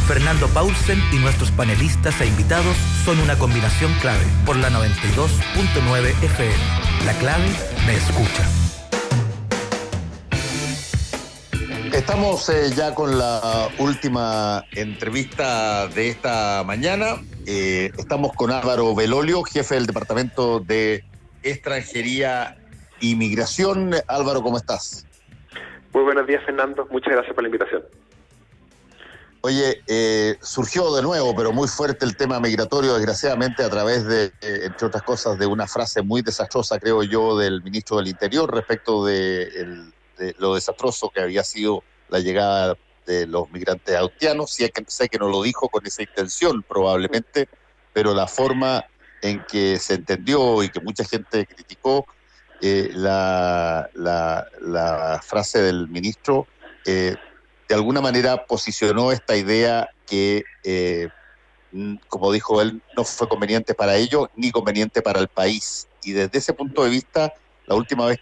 Fernando Paulsen y nuestros panelistas e invitados son una combinación clave por la 92.9 FM. La clave me escucha. Estamos ya con la última entrevista de esta mañana. Estamos con Álvaro Belolio, jefe del Departamento de Extranjería y Migración. Álvaro, ¿cómo estás? Muy buenos días, Fernando. Muchas gracias por la invitación. Oye, surgió de nuevo, pero muy fuerte el tema migratorio, desgraciadamente, a través de, entre otras cosas, de una frase muy desastrosa, creo yo, del ministro del Interior respecto de lo desastroso que había sido la llegada de los migrantes haitianos. Sí, sé que no lo dijo con esa intención, probablemente, pero la forma en que se entendió y que mucha gente criticó la frase del ministro, de alguna manera posicionó esta idea que, como dijo él, no fue conveniente para ellos ni conveniente para el país. Y desde ese punto de vista,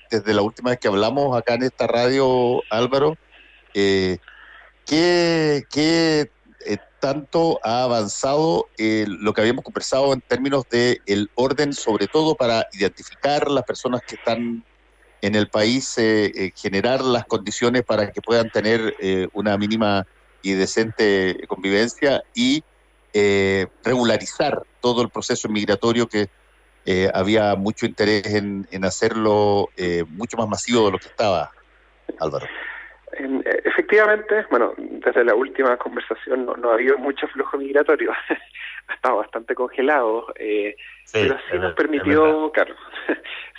desde la última vez que hablamos acá en esta radio, Álvaro, ¿qué tanto ha avanzado lo que habíamos conversado en términos de el orden, sobre todo para identificar las personas que están en el país, generar las condiciones para que puedan tener una mínima y decente convivencia y regularizar todo el proceso migratorio que había mucho interés en hacerlo mucho más masivo de lo que estaba, Álvaro? Efectivamente, bueno, desde la última conversación no ha habido mucho flujo migratorio, ha estado bastante congelado, pero sí nos permitió, claro,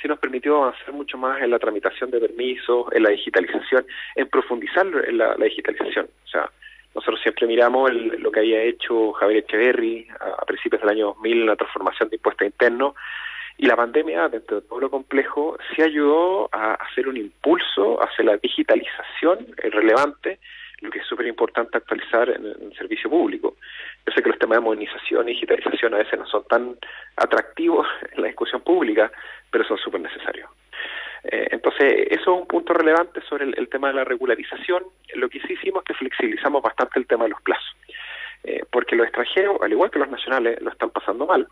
sí nos permitió avanzar mucho más en la tramitación de permisos, en la digitalización, en profundizar en la digitalización. O sea, nosotros siempre miramos lo que había hecho Javier Echeverry a principios del año 2000 en la transformación de impuestos internos, y la pandemia, dentro de todo lo complejo, sí ayudó a hacer un impulso hacia la digitalización relevante, lo que es súper importante actualizar en el servicio público. Yo sé que los temas de modernización y digitalización a veces no son tan atractivos en la discusión pública, pero son súper necesarios. Entonces, eso es un punto relevante sobre el tema de la regularización. Lo que sí hicimos es que flexibilizamos bastante el tema de los plazos, porque los extranjeros, al igual que los nacionales, lo están pasando mal,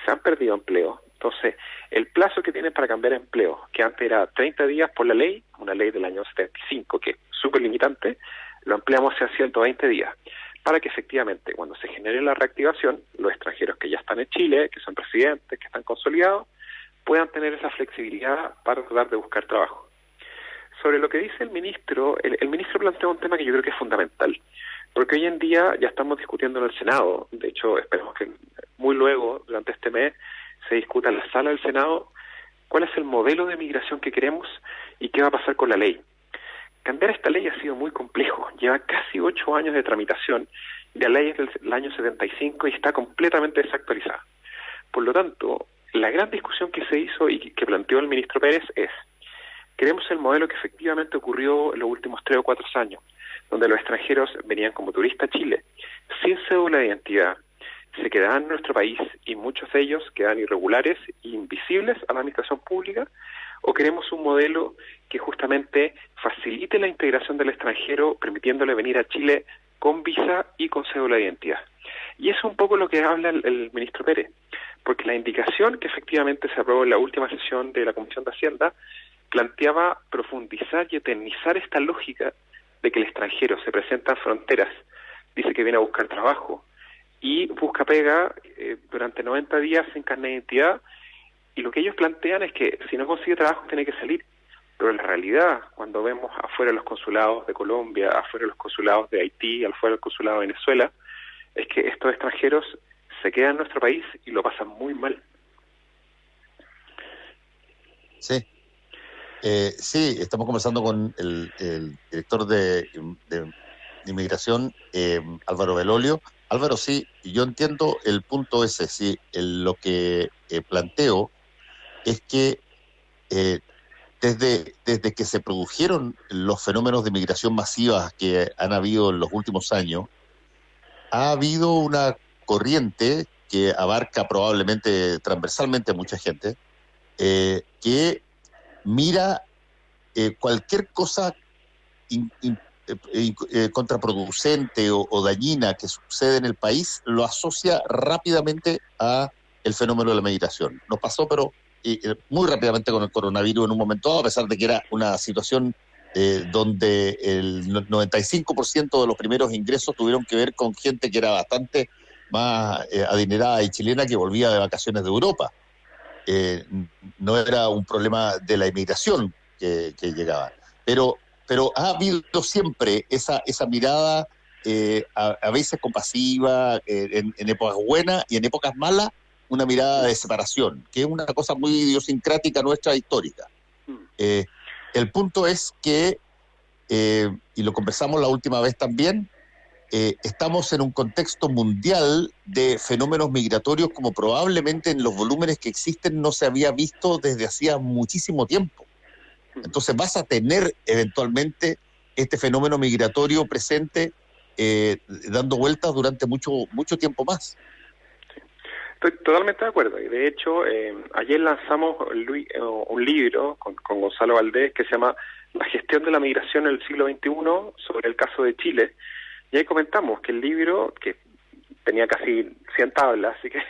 se han perdido empleo. Entonces, el plazo que tienen para cambiar empleo, que antes era 30 días por la ley, una ley del año 75, que es súper limitante, lo ampliamos hacia 120 días, para que efectivamente, cuando se genere la reactivación, los extranjeros que ya están en Chile, que son residentes, que están consolidados, puedan tener esa flexibilidad para tratar de buscar trabajo. Sobre lo que dice el ministro plantea un tema que yo creo que es fundamental, porque hoy en día ya estamos discutiendo en el Senado. De hecho, esperemos que muy luego, durante este mes, se discuta en la sala del Senado cuál es el modelo de migración que queremos y qué va a pasar con la ley. Cambiar esta ley ha sido muy complejo, lleva casi 8 años de tramitación, y la ley es del año 75 y está completamente desactualizada. Por lo tanto, la gran discusión que se hizo y que planteó el ministro Pérez es: queremos el modelo que efectivamente ocurrió en los últimos 3 o 4 años, donde los extranjeros venían como turistas a Chile, sin cédula de identidad, se quedaban en nuestro país y muchos de ellos quedan irregulares e invisibles a la administración pública, o queremos un modelo que justamente facilite la integración del extranjero, permitiéndole venir a Chile con visa y con cédula de identidad. Y eso es un poco lo que habla el ministro Pérez, porque la indicación que efectivamente se aprobó en la última sesión de la Comisión de Hacienda planteaba profundizar y eternizar esta lógica de que el extranjero se presenta en fronteras, dice que viene a buscar trabajo y busca pega durante 90 días sin carnet de identidad, y lo que ellos plantean es que si no consigue trabajo tiene que salir. Pero en la realidad, cuando vemos afuera los consulados de Colombia, afuera los consulados de Haití, afuera el consulado de Venezuela, es que estos extranjeros se quedan en nuestro país y lo pasan muy mal. Sí. Sí, estamos conversando con el director de Inmigración, Álvaro Belolio. Álvaro, sí, yo entiendo el punto ese. Sí, lo que planteo es que desde que se produjeron los fenómenos de migración masiva que han habido en los últimos años, ha habido una corriente que abarca probablemente transversalmente a mucha gente, que mira cualquier cosa contraproducente o dañina que sucede en el país, lo asocia rápidamente a el fenómeno de la migración. Nos pasó, pero muy rápidamente con el coronavirus en un momento dado, a pesar de que era una situación donde el 95% de los primeros ingresos tuvieron que ver con gente que era bastante más adinerada y chilena que volvía de vacaciones de Europa. No era un problema de la inmigración que llegaba. Pero ha habido siempre esa mirada, a veces compasiva, en épocas buenas y en épocas malas, una mirada de separación, que es una cosa muy idiosincrática nuestra, histórica. El punto es que, y lo conversamos la última vez también, estamos en un contexto mundial de fenómenos migratorios como probablemente en los volúmenes que existen no se había visto desde hacía muchísimo tiempo. Entonces vas a tener eventualmente este fenómeno migratorio presente dando vueltas durante mucho tiempo más. Estoy totalmente de acuerdo. Y de hecho, ayer lanzamos un libro con Gonzalo Valdés que se llama La gestión de la migración en el siglo XXI, sobre el caso de Chile. Y ahí comentamos que el libro, que tenía casi 100 tablas, así que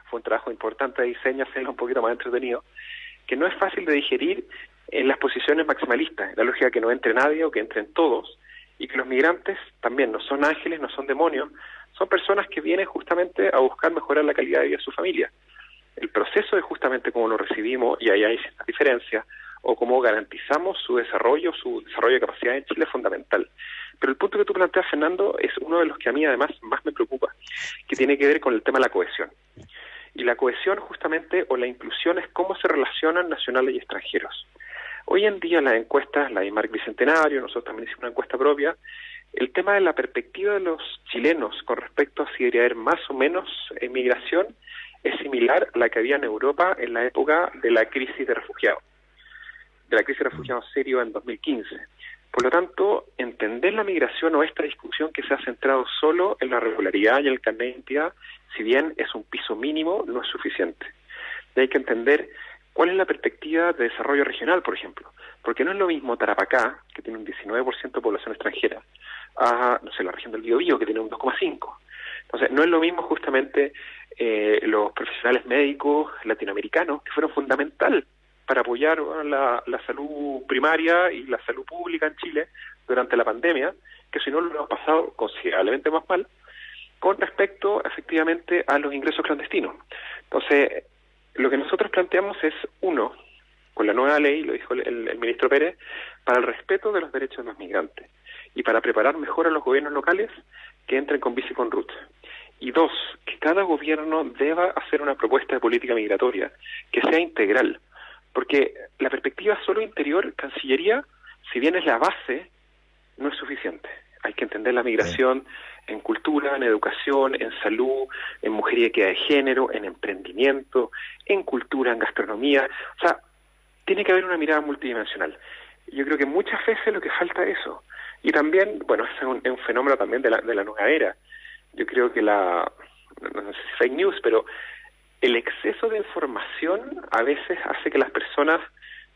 fue un trabajo importante de diseño, hacerlo un poquito más entretenido, que no es fácil de digerir en las posiciones maximalistas, en la lógica que no entre nadie o que entren todos, y que los migrantes también no son ángeles, no son demonios, son personas que vienen justamente a buscar mejorar la calidad de vida de su familia. El proceso de justamente cómo lo recibimos, y ahí hay ciertas diferencias, o cómo garantizamos su desarrollo de capacidad en Chile es fundamental. Pero el punto que tú planteas, Fernando, es uno de los que a mí además más me preocupa, que tiene que ver con el tema de la cohesión. Y la cohesión justamente, o la inclusión, es cómo se relacionan nacionales y extranjeros. Hoy en día las encuestas, la IMARC Bicentenario, nosotros también hicimos una encuesta propia, el tema de la perspectiva de los chilenos con respecto a si debería haber más o menos migración es similar a la que había en Europa en la época de la crisis de refugiados serio en 2015. Por lo tanto, entender la migración o esta discusión que se ha centrado solo en la regularidad y el carnet de identidad, si bien es un piso mínimo, no es suficiente. Y hay que entender cuál es la perspectiva de desarrollo regional, por ejemplo, porque no es lo mismo Tarapacá, que tiene un 19% de población extranjera, a, no sé, la región del Biobío, que tiene un 2,5%. Entonces, no es lo mismo justamente los profesionales médicos latinoamericanos, que fueron fundamental para apoyar la salud primaria y la salud pública en Chile durante la pandemia, que si no lo hemos pasado considerablemente más mal, con respecto efectivamente a los ingresos clandestinos. Entonces, lo que nosotros planteamos es, uno, con la nueva ley, lo dijo el ministro Pérez, para el respeto de los derechos de los migrantes y para preparar mejor a los gobiernos locales que entren con visa y con RUT. Y dos, que cada gobierno deba hacer una propuesta de política migratoria que sea integral, porque la perspectiva solo interior, Cancillería, si bien es la base, no es suficiente. Hay que entender la migración en cultura, en educación, en salud, en mujer y equidad de género, en emprendimiento, en cultura, en gastronomía. O sea, tiene que haber una mirada multidimensional. Yo creo que muchas veces lo que falta es eso. Y también, bueno, es un fenómeno también de la nueva era. Yo creo que no sé si fake news, pero el exceso de información a veces hace que las personas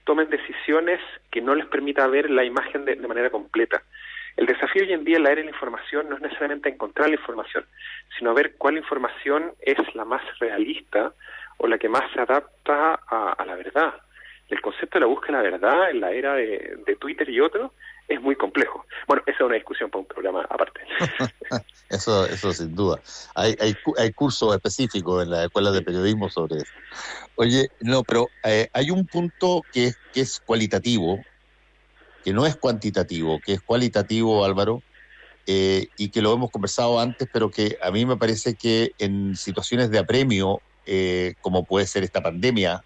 tomen decisiones que no les permita ver la imagen de manera completa. El desafío hoy en día en la era de la información no es necesariamente encontrar la información, sino ver cuál información es la más realista o la que más se adapta a la verdad. El concepto de la búsqueda de la verdad en la era de Twitter y otros es muy complejo. Bueno, esa es una discusión para un programa aparte. Eso sin duda. Hay cursos específicos en las escuelas de periodismo sobre eso. Oye, no, pero hay un punto que es cualitativo, que no es cuantitativo, que es cualitativo, Álvaro, y que lo hemos conversado antes, pero que a mí me parece que en situaciones de apremio, como puede ser esta pandemia,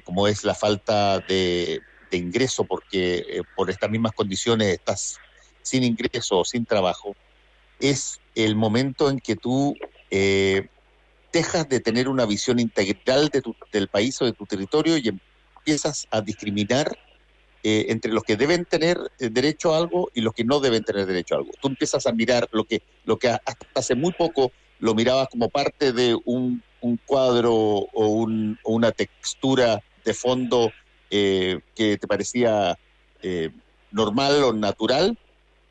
como es la falta de ingreso, porque por estas mismas condiciones estás sin ingreso o sin trabajo, es el momento en que tú dejas de tener una visión integral del país o de tu territorio y empiezas a discriminar entre los que deben tener derecho a algo y los que no deben tener derecho a algo. Tú empiezas a mirar lo que hasta hace muy poco lo mirabas como parte de un cuadro o una textura de fondo que te parecía normal o natural,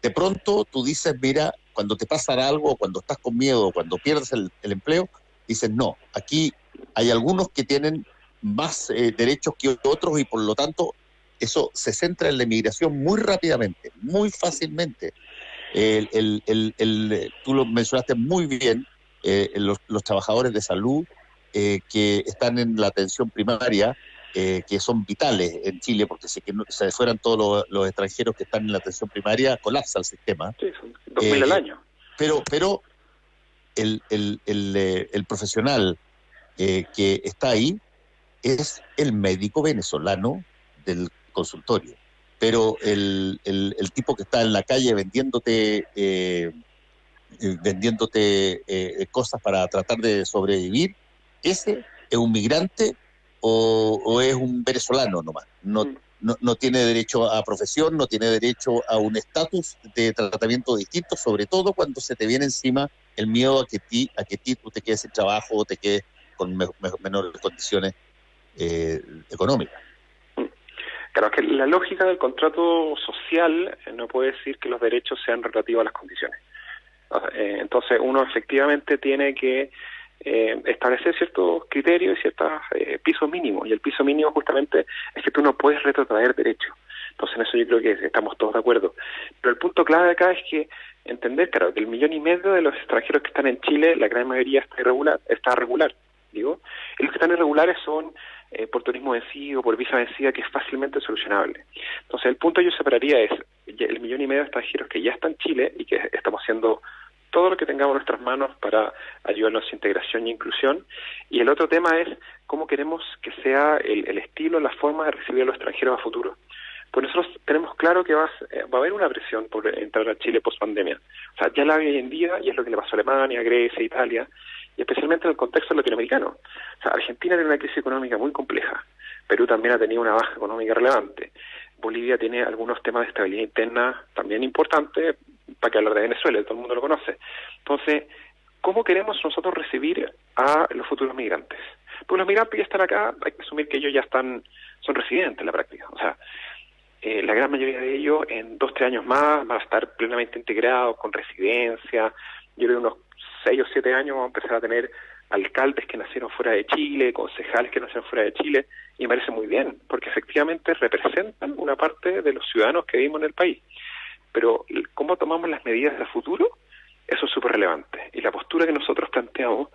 de pronto tú dices, mira, cuando te pasa algo, cuando estás con miedo, cuando pierdes el empleo, dices, no, aquí hay algunos que tienen más derechos que otros y por lo tanto eso se centra en la inmigración muy rápidamente, muy fácilmente. Tú lo mencionaste muy bien, los trabajadores de salud que están en la atención primaria, que son vitales en Chile, porque si que no, se fueran todos los extranjeros que están en la atención primaria, colapsa el sistema. Sí, son 2.000 al año. Pero el profesional que está ahí es el médico venezolano del consultorio. Pero el tipo que está en la calle vendiéndote cosas para tratar de sobrevivir, ese es un migrante o es un venezolano nomás. No tiene derecho a profesión, no tiene derecho a un estatus de tratamiento distinto, sobre todo cuando se te viene encima el miedo a que tú te quedes sin trabajo o te quedes con menores condiciones económicas. Claro, que la lógica del contrato social no puede decir que los derechos sean relativos a las condiciones. Entonces uno efectivamente tiene que establecer ciertos criterios y ciertos pisos mínimos, y el piso mínimo justamente es que tú no puedes retrotraer derechos. Entonces en eso yo creo que estamos todos de acuerdo. Pero el punto clave acá es que entender, claro, que 1,5 millones de los extranjeros que están en Chile, la gran mayoría está regular, y los que están irregulares son por turismo vencido, por visa vencida, que es fácilmente solucionable. Entonces el punto yo separaría es el 1,5 millones de extranjeros que ya están en Chile y que estamos haciendo todo lo que tengamos en nuestras manos para ayudarnos a integración y inclusión. Y el otro tema es cómo queremos que sea el estilo, la forma de recibir a los extranjeros a futuro. Pues nosotros tenemos claro que va a haber una presión por entrar a Chile post pandemia. O sea, ya la hay hoy en día, y es lo que le pasó a Alemania, Grecia, Italia, y especialmente en el contexto latinoamericano. O sea, Argentina tiene una crisis económica muy compleja. Perú también ha tenido una baja económica relevante. Bolivia tiene algunos temas de estabilidad interna también importantes, para que hablar de Venezuela, todo el mundo lo conoce. Entonces, ¿cómo queremos nosotros recibir a los futuros migrantes? Porque los migrantes ya están acá, hay que asumir que ellos ya son residentes en la práctica. O sea, la gran mayoría de ellos en 2-3 años más van a estar plenamente integrados, con residencia. Yo creo que unos 6 o 7 años vamos a empezar a tener alcaldes que nacieron fuera de Chile, concejales que nacieron fuera de Chile, y me parece muy bien, porque efectivamente representan una parte de los ciudadanos que vivimos en el país. Pero cómo tomamos las medidas de futuro, eso es súper relevante. Y la postura que nosotros planteamos,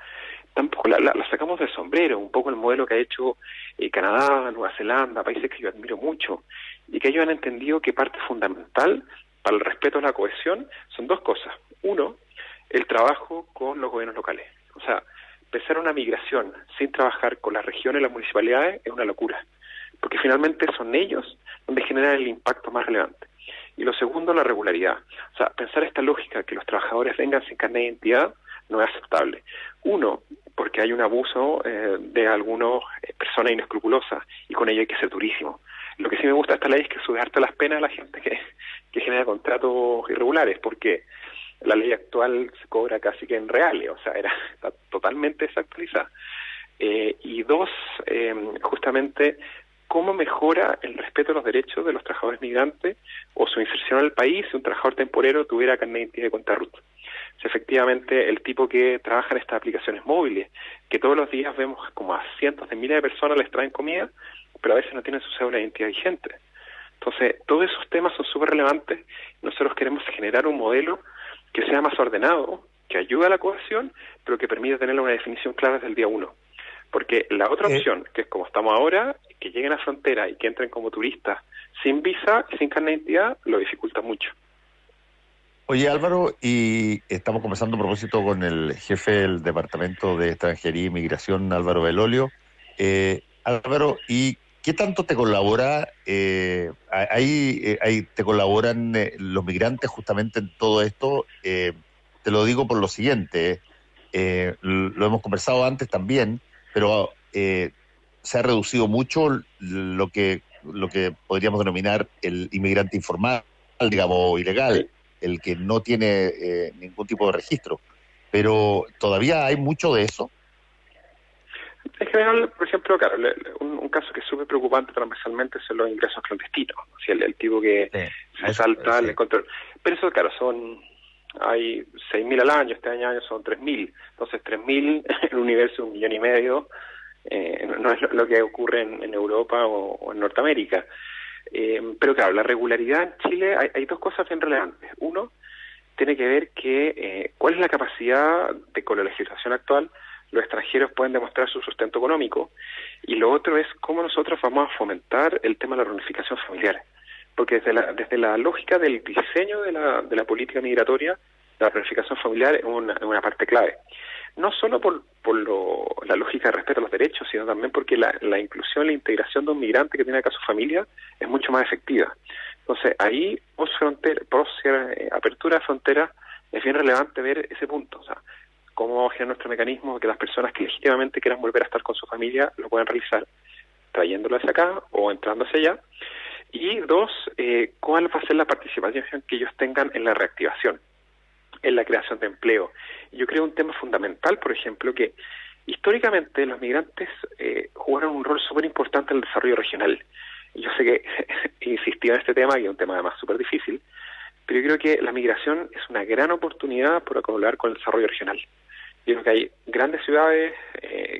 tampoco la sacamos del sombrero, un poco el modelo que ha hecho Canadá, Nueva Zelanda, países que yo admiro mucho, y que ellos han entendido que parte fundamental para el respeto a la cohesión son 2 cosas. Uno, el trabajo con los gobiernos locales. O sea, pensar una migración sin trabajar con las regiones y las municipalidades es una locura, porque finalmente son ellos donde generan el impacto más relevante. Y lo segundo, la regularidad. O sea, pensar esta lógica que los trabajadores vengan sin carnet de identidad no es aceptable. Uno, porque hay un abuso de algunas personas inescrupulosas, y con ello hay que ser durísimo. Lo que sí me gusta de esta ley es que sube harto las penas a la gente que genera contratos irregulares, porque la ley actual se cobra casi que en reales, o sea, está totalmente desactualizada. Y 2, justamente, cómo mejora el respeto a los derechos de los trabajadores migrantes o su inserción al país si un trabajador temporero tuviera carnet de identidad de cuenta RUT. Si efectivamente el tipo que trabaja en estas aplicaciones móviles, que todos los días vemos como a cientos de miles de personas les traen comida, pero a veces no tienen su cédula de identidad vigente. Entonces, todos esos temas son súper relevantes. Nosotros queremos generar un modelo que sea más ordenado, que ayude a la cohesión, pero que permita tener una definición clara desde el día 1. Porque la otra opción, que es como estamos ahora, que lleguen a frontera y que entren como turistas sin visa y sin carnet de identidad, lo dificulta mucho. Oye, Álvaro, y estamos conversando a propósito con el jefe del Departamento de Extranjería y Migración, Álvaro Belolio. Álvaro, ¿y qué tanto te colabora? ¿Te colaboran los migrantes justamente en todo esto? Te lo digo por lo siguiente, lo hemos conversado antes también, pero se ha reducido mucho lo que podríamos denominar el inmigrante informal, digamos, o ilegal, el que no tiene ningún tipo de registro. Pero todavía hay mucho de eso. En general, por ejemplo, claro, un caso que es súper preocupante transversalmente son los ingresos clandestinos, ¿no? Si el tipo que se salta el control. Pero eso, claro, hay 6.000 al año, este año son 3.000, entonces 3.000 en un universo de 1,5 millones, no es lo que ocurre en Europa o en Norteamérica. Pero claro, la regularidad en Chile, hay dos cosas bien relevantes. Uno, tiene que ver cuál es la capacidad de, con la legislación actual, los extranjeros pueden demostrar su sustento económico, y lo otro es cómo nosotros vamos a fomentar el tema de la reunificación familiar. Porque desde la lógica del diseño de la política migratoria, la reunificación familiar es una parte clave. No solo por la lógica de respeto a los derechos, sino también porque la inclusión, la integración de un migrante que tiene acá su familia es mucho más efectiva. Entonces, ahí, apertura de frontera, es bien relevante ver ese punto. O sea, cómo vamos a generar nuestro mecanismo de que las personas que legítimamente quieran volver a estar con su familia lo puedan realizar, trayéndolo hacia acá o entrando hacia allá. Y dos, cuál va a ser la participación que ellos tengan en la reactivación, en la creación de empleo. Yo creo un tema fundamental, por ejemplo, que históricamente los migrantes jugaron un rol súper importante en el desarrollo regional. Yo sé que he insistido en este tema, que es un tema además súper difícil, pero yo creo que la migración es una gran oportunidad para colaborar con el desarrollo regional. Yo creo que hay grandes ciudades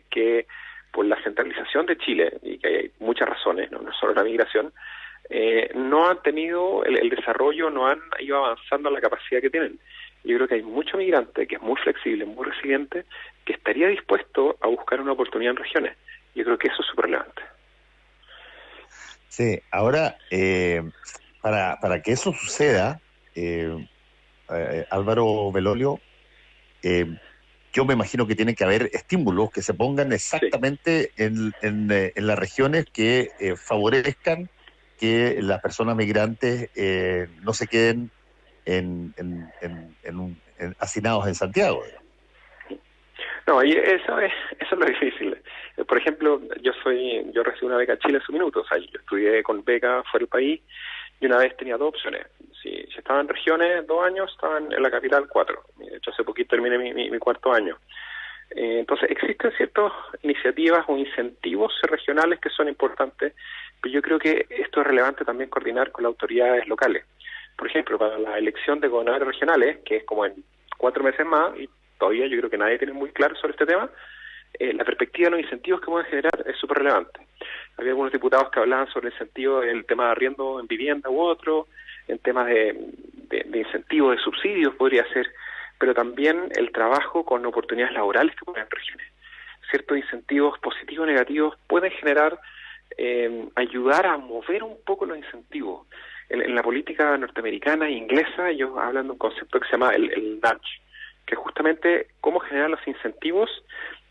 que, por la centralización de Chile, y que hay muchas razones, no solo la migración, no han tenido el desarrollo, no han ido avanzando a la capacidad que tienen. Yo creo que hay mucho migrante que es muy flexible, muy resiliente, que estaría dispuesto a buscar una oportunidad en regiones. Yo creo que eso es súper relevante. Sí, ahora, para que eso suceda, Álvaro Belolio, yo me imagino que tiene que haber estímulos que se pongan exactamente en las regiones que favorezcan que las personas migrantes no se queden hacinados en Santiago. No, y eso es lo difícil. Por ejemplo, yo recibí una beca Chile en su minuto. O sea, yo estudié con beca fuera del país y una vez tenía dos opciones. Si estaba en regiones 2 años, estaba en la capital 4. De hecho, hace poquito terminé mi 4º año. Entonces, existen ciertas iniciativas o incentivos regionales que son importantes, pero yo creo que esto es relevante también coordinar con las autoridades locales. Por ejemplo, para la elección de gobernadores regionales, que es como en 4 meses más, y todavía yo creo que nadie tiene muy claro sobre este tema, la perspectiva de los incentivos que pueden generar es súper relevante. Había algunos diputados que hablaban sobre el incentivo del tema de arriendo en vivienda u otro, en temas de incentivos, de subsidios podría ser, pero también el trabajo con oportunidades laborales que pueden en regiones. Ciertos incentivos positivos o negativos pueden generar, ayudar a mover un poco los incentivos. En la política norteamericana e inglesa ellos hablan de un concepto que se llama el nudge, que es justamente cómo generar los incentivos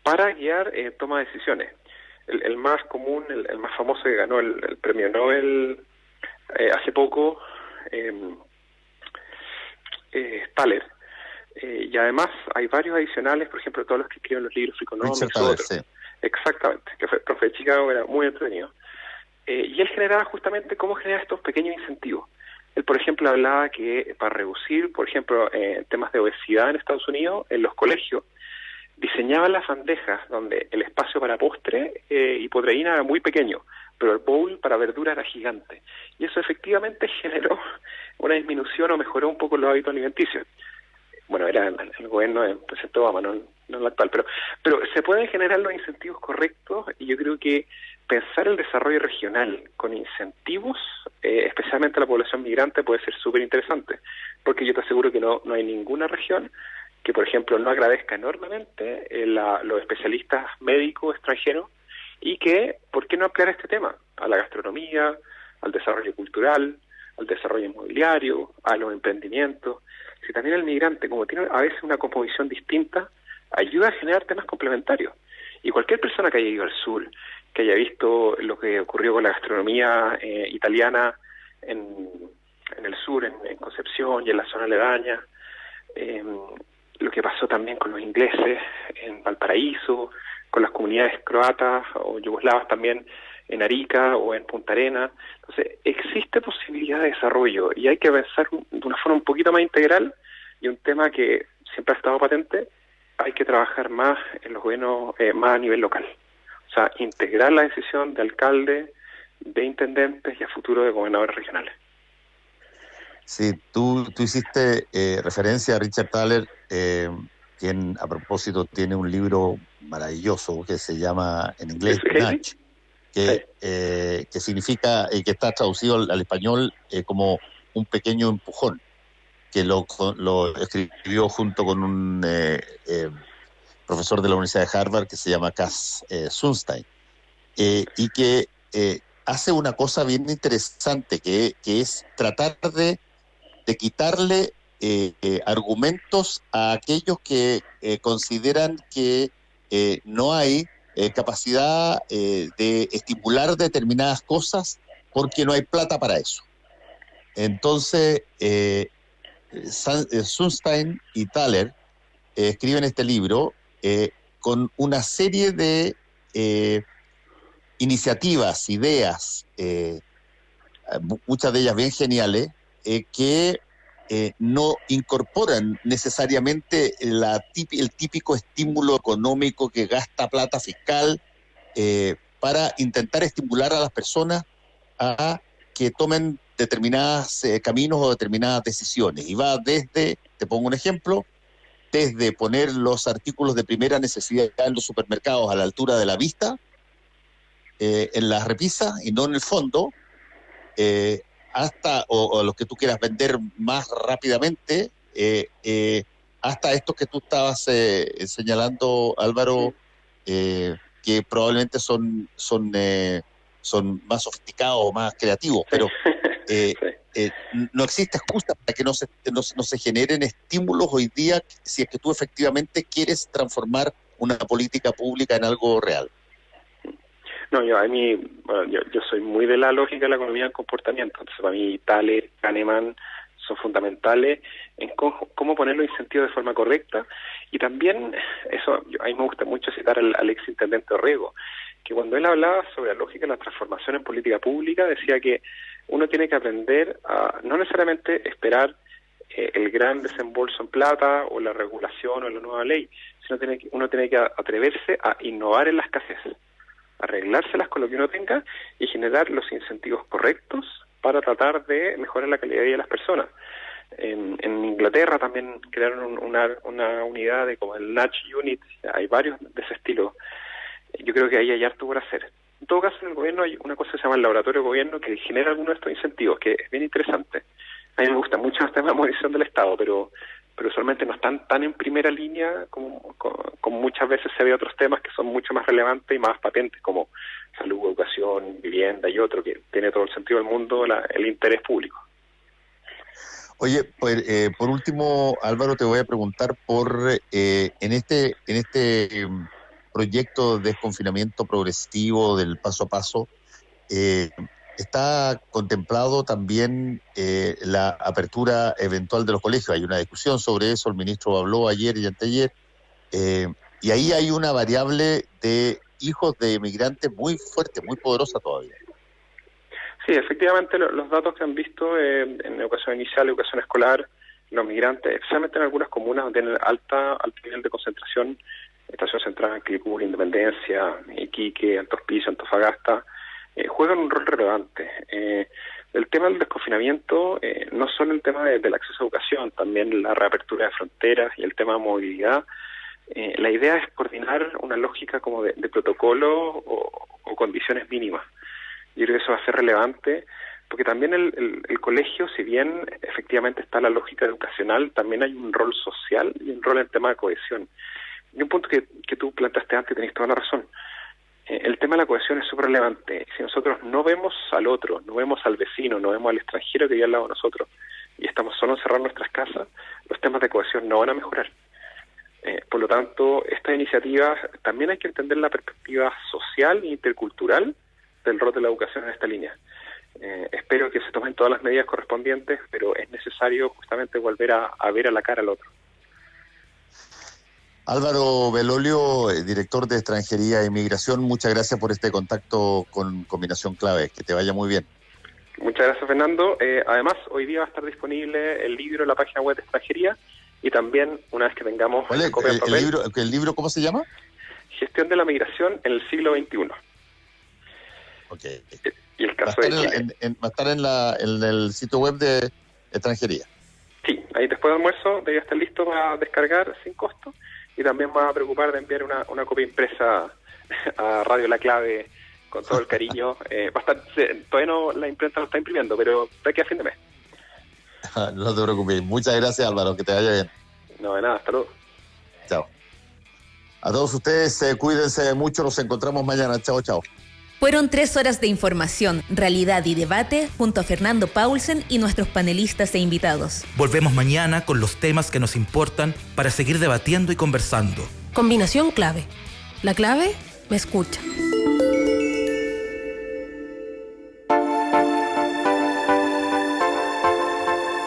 para guiar toma de decisiones. El más común, el más famoso que ganó el premio Nobel hace poco, Thaler. Y además hay varios adicionales, por ejemplo, todos los que escriben los libros económicos. Sí. Exactamente, que fue profe de Chicago, era muy entretenido. Y él generaba justamente cómo generar estos pequeños incentivos. Él, por ejemplo, hablaba que para reducir, por ejemplo, temas de obesidad en Estados Unidos, en los colegios, diseñaban las bandejas donde el espacio para postre y proteína era muy pequeño, pero el bowl para verdura era gigante. Y eso efectivamente generó una disminución o mejoró un poco los hábitos alimenticios. Bueno, era el gobierno del presidente Obama, no el actual, pero se pueden generar los incentivos correctos, y yo creo que pensar el desarrollo regional con incentivos, especialmente a la población migrante, puede ser súper interesante, porque yo te aseguro que no hay ninguna región que, por ejemplo, no agradezca enormemente los especialistas médicos extranjeros, y que, ¿por qué no ampliar este tema? A la gastronomía, al desarrollo cultural, al desarrollo inmobiliario, a los emprendimientos. Si también el migrante, como tiene a veces una composición distinta, ayuda a generar temas complementarios. Y cualquier persona que haya ido al sur, que haya visto lo que ocurrió con la gastronomía italiana en el sur, en Concepción y en la zona aledaña, lo que pasó también con los ingleses en Valparaíso, con las comunidades croatas o yugoslavas también en Arica o en Punta Arenas. Entonces, existe posibilidad de desarrollo y hay que pensar de una forma un poquito más integral, y un tema que siempre ha estado patente, hay que trabajar más en los gobiernos, más a nivel local. O sea, integrar la decisión de alcalde, de intendentes y a futuro de gobernadores regionales. Sí, tú hiciste referencia a Richard Thaler, quien a propósito tiene un libro maravilloso que se llama en inglés Nudge, que significa, que está traducido al español como un pequeño empujón, que lo escribió junto con un profesor de la Universidad de Harvard que se llama Cass Sunstein, y que hace una cosa bien interesante, que es tratar de quitarle argumentos a aquellos que consideran que no hay capacidad de estimular determinadas cosas porque no hay plata para eso. Entonces, Sunstein y Thaler escriben este libro con una serie de iniciativas, ideas, muchas de ellas bien geniales, que no incorporan necesariamente el típico estímulo económico que gasta plata fiscal para intentar estimular a las personas a que tomen determinados caminos o determinadas decisiones. Y va desde, te pongo un ejemplo, desde poner los artículos de primera necesidad en los supermercados a la altura de la vista, en las repisas y no en el fondo, hasta, o los que tú quieras vender más rápidamente, hasta estos que tú estabas señalando, Álvaro, que probablemente son más sofisticados o más creativos, pero no existe excusa para que no se generen estímulos hoy día si es que tú efectivamente quieres transformar una política pública en algo real. No, yo soy muy de la lógica de la economía del comportamiento. Entonces, para mí, Thaler, Kahneman son fundamentales en cómo poner los incentivos de forma correcta. Y también, a mí me gusta mucho citar al exintendente Orrego, que cuando él hablaba sobre la lógica de la transformación en política pública, decía que uno tiene que aprender a no necesariamente esperar el gran desembolso en plata o la regulación o la nueva ley, sino uno tiene que atreverse a innovar en la escasez, arreglárselas con lo que uno tenga y generar los incentivos correctos para tratar de mejorar la calidad de vida de las personas. En Inglaterra también crearon una unidad como el Nudge Unit, hay varios de ese estilo. Yo creo que ahí hay harto por hacer. En todo caso, en el gobierno hay una cosa que se llama el laboratorio de gobierno que genera algunos de estos incentivos, que es bien interesante. A mí me gusta mucho el tema de movilización del Estado, pero usualmente no están tan en primera línea como muchas veces se ve otros temas que son mucho más relevantes y más patentes, como salud, educación, vivienda y otro, que tiene todo el sentido del mundo el interés público. Oye, pues, por último, Álvaro, te voy a preguntar en este proyecto de desconfinamiento progresivo del paso a paso, está contemplado también la apertura eventual de los colegios. Hay una discusión sobre eso, el ministro habló ayer y anteayer, y ahí hay una variable de hijos de emigrantes muy fuerte, muy poderosa todavía. Sí, efectivamente los datos que han visto en educación inicial, educación escolar, los migrantes, especialmente en algunas comunas donde tienen alto nivel de concentración, Estación Central, Quilicura, Independencia, Iquique, Alto Hospicio, Antofagasta, juegan un rol relevante. El tema del desconfinamiento, no solo el tema del acceso a educación, también la reapertura de fronteras y el tema de movilidad. La idea es coordinar una lógica como de protocolo o condiciones mínimas. Yo creo que eso va a ser relevante, porque también el colegio, si bien efectivamente está la lógica educacional, también hay un rol social y un rol en el tema de cohesión. Y un punto que tú planteaste antes, tenés toda la razón. El tema de la cohesión es súper relevante. Si nosotros no vemos al otro, no vemos al vecino, no vemos al extranjero que vive al lado de nosotros y estamos solo encerrados en nuestras casas, los temas de cohesión no van a mejorar. Por lo tanto, estas iniciativas también hay que entender la perspectiva social e intercultural del rol de la educación en esta línea. Espero que se tomen todas las medidas correspondientes, pero es necesario justamente volver a ver a la cara al otro. Álvaro Belolio, director de Extranjería e Inmigración, muchas gracias por este contacto con Combinación Clave. Que te vaya muy bien. Muchas gracias, Fernando. Además, hoy día va a estar disponible el libro en la página web de Extranjería y también, una vez que tengamos ¿Cuál es, copia en papel, el libro, cómo se llama? gestión de la migración en el siglo XXI. Okay. Y el caso de Chile. Va a estar en el sitio web de extranjería. Sí, ahí después del almuerzo debe estar listo para descargar sin costo, y también me va a preocupar de enviar una copia impresa a Radio La Clave con todo el cariño. Todavía no, la imprenta lo está imprimiendo, pero de aquí a fin de mes. No te preocupes. Muchas gracias, Álvaro, que te vaya bien. No, de nada, hasta luego. Chao. A todos ustedes, cuídense mucho, nos encontramos mañana. Chao, chao. Fueron 3 horas de información, realidad y debate junto a Fernando Paulsen y nuestros panelistas e invitados. Volvemos mañana con los temas que nos importan para seguir debatiendo y conversando. Combinación clave. La clave me escucha.